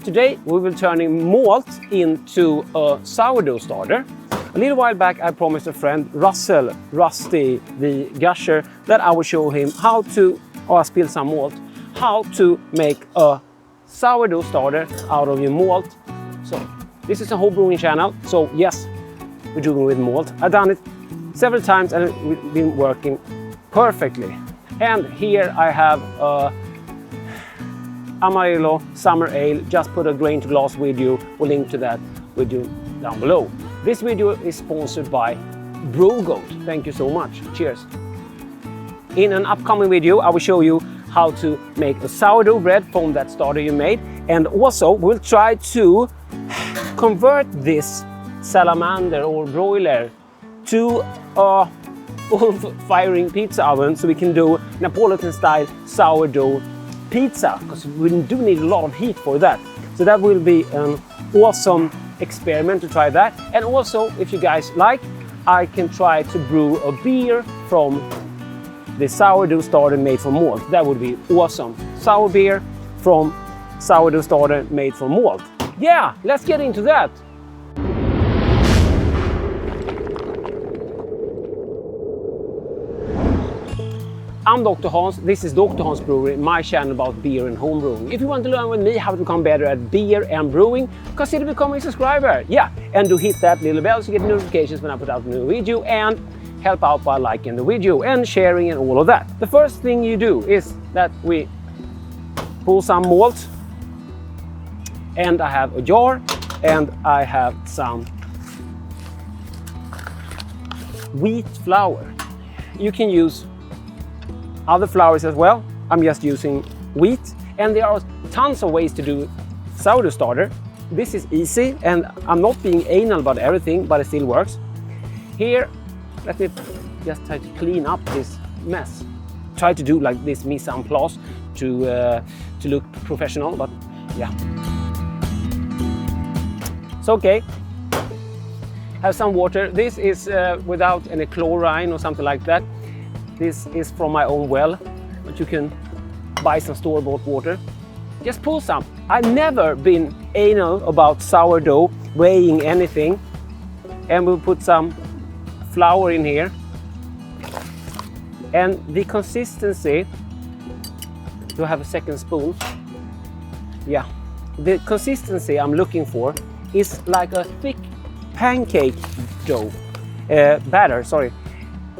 Today we will turn malt into a sourdough starter. A little while back I promised a friend, Russell, Rusty, the gusher, that I would show him how to, I spilled some malt, how to make a sourdough starter out of your malt. So this is a home brewing channel, so yes, we're doing with malt. I've done it several times and it's been working perfectly. And here I have a Amarillo summer ale. Just put a grain to glass video. We'll link to that video down below. This video is sponsored by Brewery. Thank you so much. Cheers. In an upcoming video, I will show you how to make a sourdough bread from that starter you made. And also, we'll try to convert this salamander or broiler to a firing pizza oven so we can do Napolitan style sourdough pizza, because we do need a lot of heat for that. So that will be an awesome experiment to try that. And also, if you guys like, I can try to brew a beer from the sourdough starter made from malt. That would be awesome. Sour beer from sourdough starter made from malt. Yeah, let's get into that. I'm Dr. Hans, this is Dr. Hans Brewery, my channel about beer and home brewing. If you want to learn with me how to become better at beer and brewing, consider becoming a subscriber. Yeah, and do hit that little bell so you get notifications when I put out a new video, and help out by liking the video and sharing and all of that. The first thing you do is that we pull some malt, and I have a jar and I have some wheat flour. You can use other flours as well. I'm just using wheat, and there are tons of ways to do sourdough starter. This is easy, and I'm not being anal about everything, but it still works. Here, let me just try to clean up this mess. Try to do like this mise en place to look professional, but yeah. So okay, have some water. This is without any chlorine or something like that. This is from my own well, but you can buy some store-bought water. Just pull some. I've never been anal about sourdough weighing anything. And we'll put some flour in here. And the consistency, do I have a second spoon? Yeah. The consistency I'm looking for is like a thick pancake dough. Batter, sorry.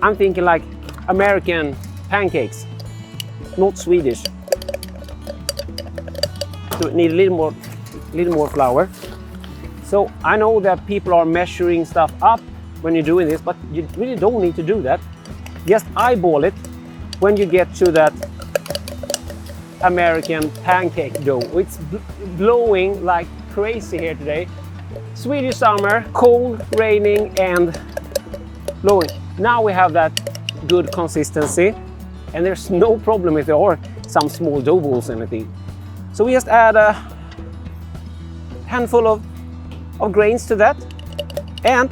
I'm thinking like American pancakes, not Swedish. So need a little more flour. So I know that people are measuring stuff up when you're doing this, but you really don't need to do that. Just eyeball it when you get to that American pancake dough. It's blowing like crazy here today. Swedish summer, cold, raining and blowing. Now we have that good consistency, and there's no problem if there are some small dough balls or anything. So we just add a handful of grains to that and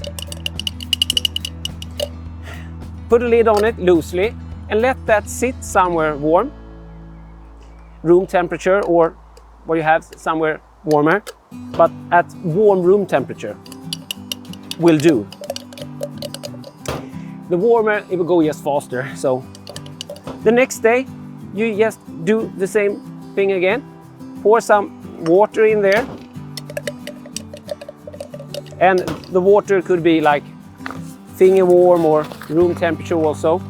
put a lid on it loosely and let that sit somewhere warm, room temperature, or what you have somewhere warmer, but at warm room temperature will do. The warmer, it will go just faster. So the next day, you just do the same thing again. Pour some water in there. And the water could be like finger warm or room temperature also.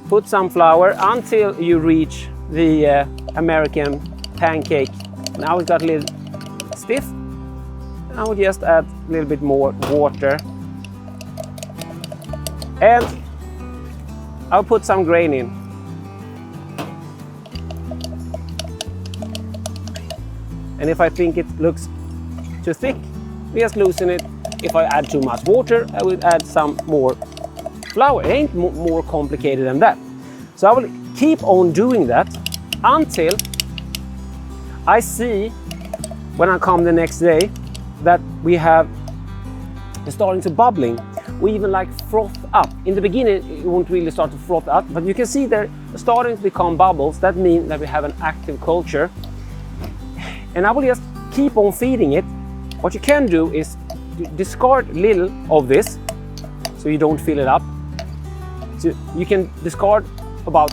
Put some flour until you reach the American pancake. Now it's got a little stiff. I will just add a little bit more water. And I'll put some grain in. And if I think it looks too thick, we just loosen it. If I add too much water, I will add some more flour. It ain't more complicated than that. So I will keep on doing that until I see, when I come the next day, that we have it's starting to bubbling. We even like froth up. In the beginning, it won't really start to froth up, but you can see they're starting to become bubbles. That means that we have an active culture. And I will just keep on feeding it. What you can do is discard a little of this so you don't fill it up. So you can discard about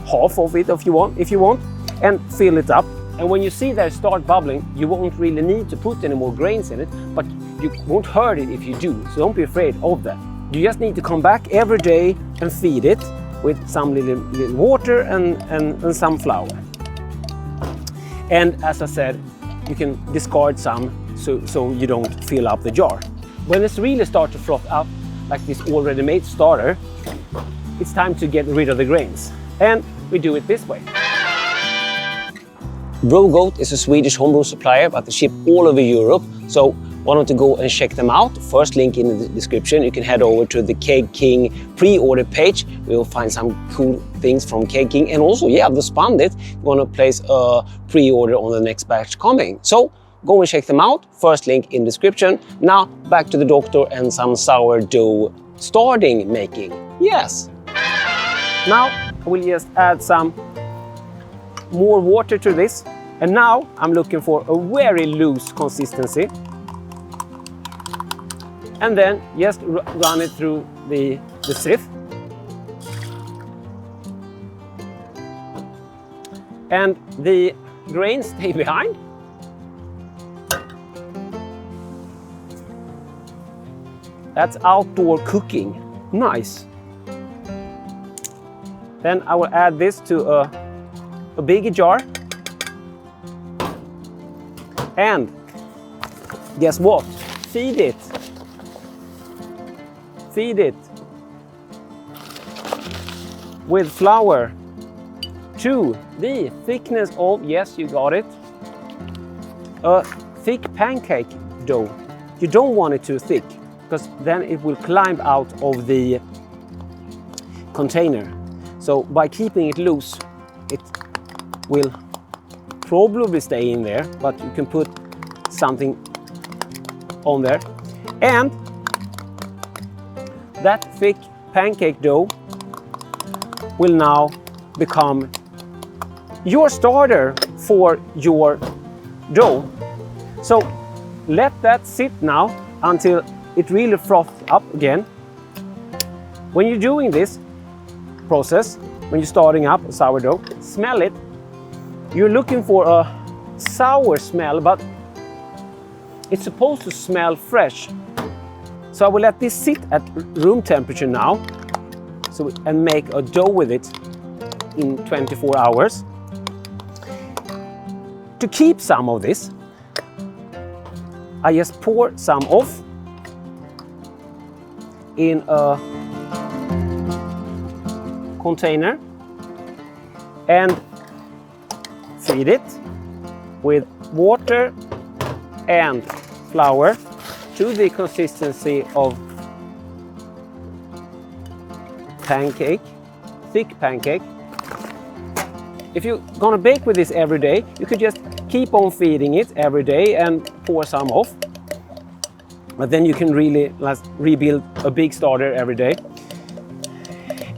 half of it if you want, and fill it up. And when you see that it start bubbling, you won't really need to put any more grains in it, but you won't hurt it if you do. So don't be afraid of that. You just need to come back every day and feed it with some little water and some flour. And as I said, you can discard some so you don't fill up the jar. When it's really start to froth up, like this already made starter, it's time to get rid of the grains. And we do it this way. Brewgoat is a Swedish homebrew supplier, but they ship all over Europe. So why don't you go and check them out? First link in the description. You can head over to the Keg King pre-order page. You'll find some cool things from Keg King. And also, yeah, the Spandit, you want to place a pre-order on the next batch coming. So go and check them out. First link in description. Now back to the doctor and some sourdough starting making. Yes. Now we'll just add some more water to this. And now I'm looking for a very loose consistency. And then just run it through the sieve. And the grains stay behind. That's outdoor cooking. Nice. Then I will add this to a bigger jar. And guess what? Feed it. Feed it with flour to the thickness of, yes, you got it, a thick pancake dough. You don't want it too thick, because then it will climb out of the container. So by keeping it loose, it will probably stay in there, but you can put something on there. And that thick pancake dough will now become your starter for your dough. So let that sit now until it really froths up again. When you're doing this process, when you're starting up a sourdough, smell it. You're looking for a sour smell, but it's supposed to smell fresh. So I will let this sit at room temperature now, and make a dough with it in 24 hours. To keep some of this, I just pour some off in a container and feed it with water and flour to the consistency of pancake, thick pancake. If you're gonna bake with this every day, you could just keep on feeding it every day and pour some off. But then you can really rebuild a big starter every day.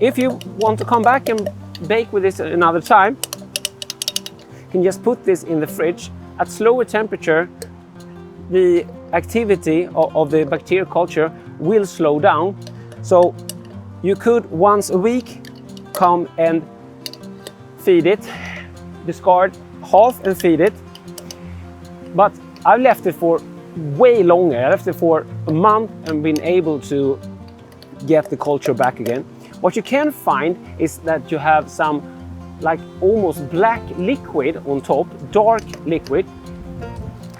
If you want to come back and bake with this another time, you can just put this in the fridge at slower temperature. The activity of the bacterial culture will slow down. So you could once a week come and feed it, discard half and feed it. But I left it for way longer. I left it for a month and been able to get the culture back again. What you can find is that you have some like almost black liquid on top, dark liquid.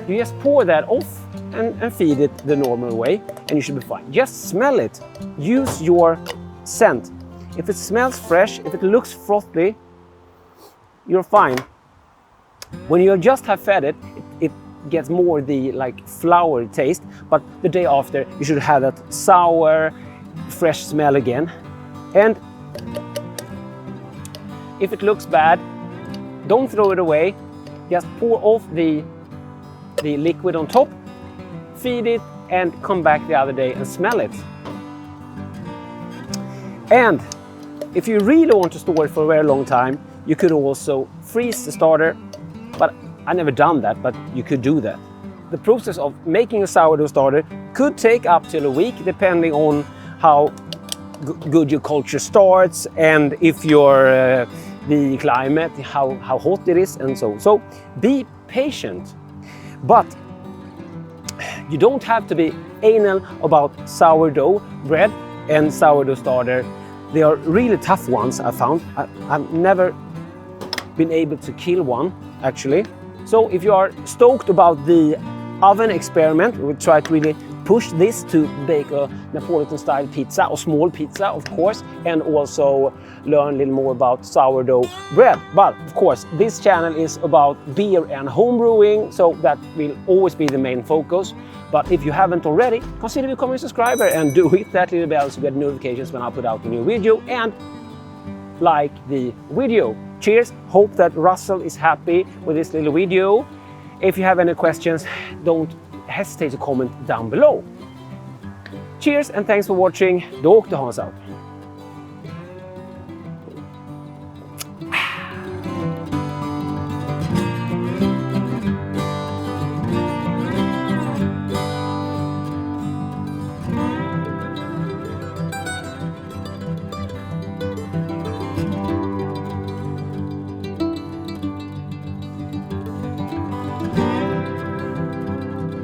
You just pour that off and feed it the normal way, and you should be fine. Just smell it. Use your scent. If it smells fresh, if it looks frothy, you're fine. When you just have fed it, it gets more the like flour taste, but the day after you should have that sour, fresh smell again. And if it looks bad, don't throw it away. Just pour off the liquid on top, feed it, and come back the other day and smell it. And if you really want to store it for a very long time, you could also freeze the starter. But I never done that, but you could do that. The process of making a sourdough starter could take up till a week, depending on how good your culture starts and if your the climate, how hot it is, and so. So be patient, but you don't have to be anal about sourdough bread and sourdough starter. They are really tough ones, I found. I've never been able to kill one, actually. So if you are stoked about the oven experiment, we will try to really push this to bake a Napolitan style pizza, or small pizza of course, and also learn a little more about sourdough bread. But of course this channel is about beer and home brewing, so that will always be the main focus. But if you haven't already, consider becoming a subscriber and do hit that little bell so you get notifications when I put out a new video, and like the video. Cheers, hope that Russell is happy with this little video. If you have any questions, don't hesitate to comment down below. Cheers and thanks for watching. DrHans out.